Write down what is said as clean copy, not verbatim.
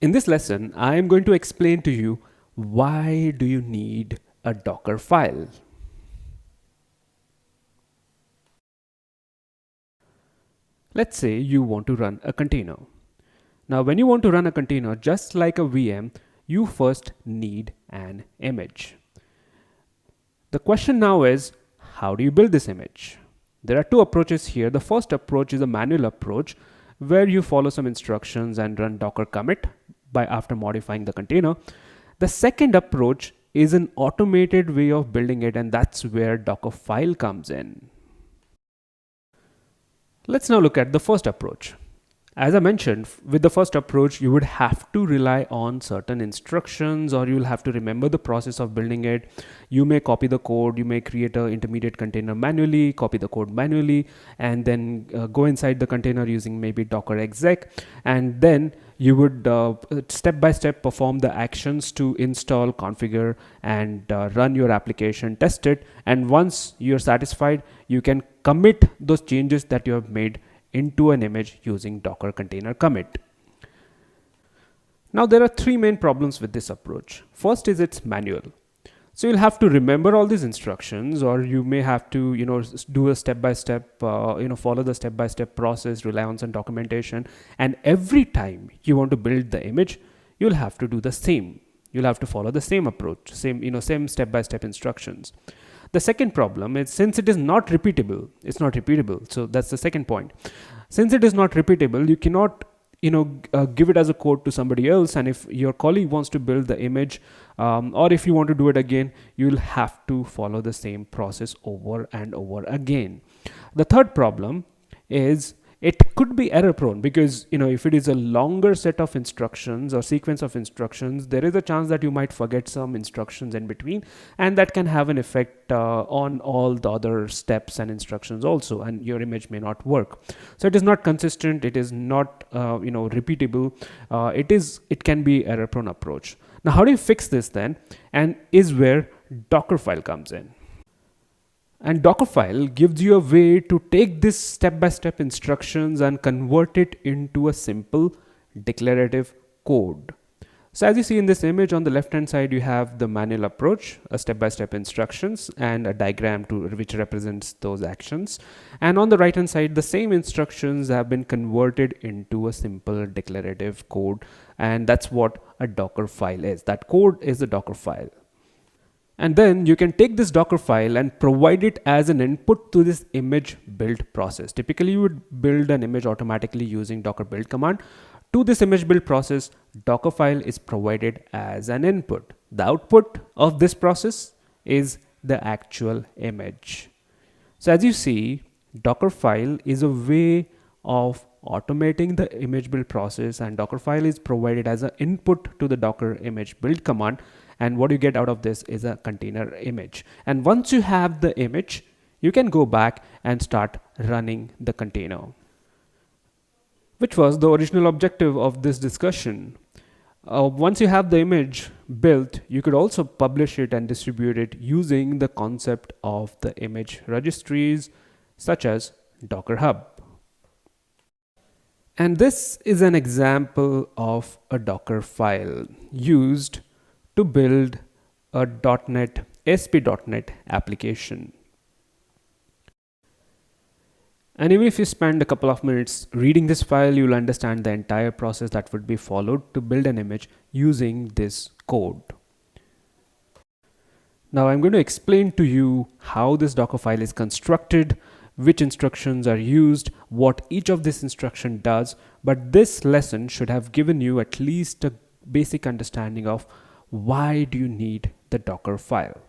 In this lesson, I am going to explain to you why do you need a Docker file. Let's say you want to run a container. Now, when you want to run a container, just like a VM, you first need an image. The question now is, how do you build this image? There are two approaches here. The first approach is a manual approach where you follow some instructions and run docker commit after modifying the container. The second approach is an automated way of building it, and that's where Dockerfile comes in. Let's now look at the first approach. As I mentioned, with the first approach, you would have to rely on certain instructions, or you'll have to remember the process of building it. You may copy the code, you may create an intermediate container manually, copy the code manually, and then go inside the container using maybe Docker exec. And then you would step by step perform the actions to install, configure, and run your application, test it. And once you're satisfied, you can commit those changes that you have made into an image using Docker container commit. Now, there are three main problems with this approach. First is it's manual. So you'll have to remember all these instructions, or you may have to, do a step-by-step, follow the step-by-step process, rely on some documentation. And every time you want to build the image, you'll have to do the same. You'll have to follow the same approach, same step-by-step instructions. The second problem is, since it is not repeatable, it's not repeatable. So that's the second point. Since it is not repeatable, you cannot give it as a code to somebody else. And if your colleague wants to build the image, or if you want to do it again, you'll have to follow the same process over and over again. The third problem is it could be error prone, because if it is a longer set of instructions or sequence of instructions, there is a chance that you might forget some instructions in between, and that can have an effect on all the other steps and instructions also, and your image may not work. So it is not consistent, it is not repeatable, it can be error prone approach. Now, how do you fix this then? And is where Dockerfile comes in. And Dockerfile gives you a way to take this step-by-step instructions and convert it into a simple declarative code. So as you see in this image, on the left-hand side, you have the manual approach, a step-by-step instructions, and a diagram which represents those actions. And on the right-hand side, the same instructions have been converted into a simple declarative code. And that's what a Dockerfile is. That code is a Dockerfile. And then you can take this Docker file and provide it as an input to this image build process. Typically, you would build an image automatically using Docker build command. To this image build process, Dockerfile is provided as an input. The output of this process is the actual image. So as you see, Dockerfile is a way of automating the image build process, and Dockerfile is provided as an input to the Docker image build command. And what you get out of this is a container image. And once you have the image, you can go back and start running the container, which was the original objective of this discussion. Once you have the image built, you could also publish it and distribute it using the concept of the image registries, such as Docker Hub. And this is an example of a Docker file used to build a ASP.NET application. And even if you spend a couple of minutes reading this file, you'll understand the entire process that would be followed to build an image using this code. Now I'm going to explain to you how this Docker file is constructed, which instructions are used, what each of this instruction does. But this lesson should have given you at least a basic understanding of why do you need the Docker file.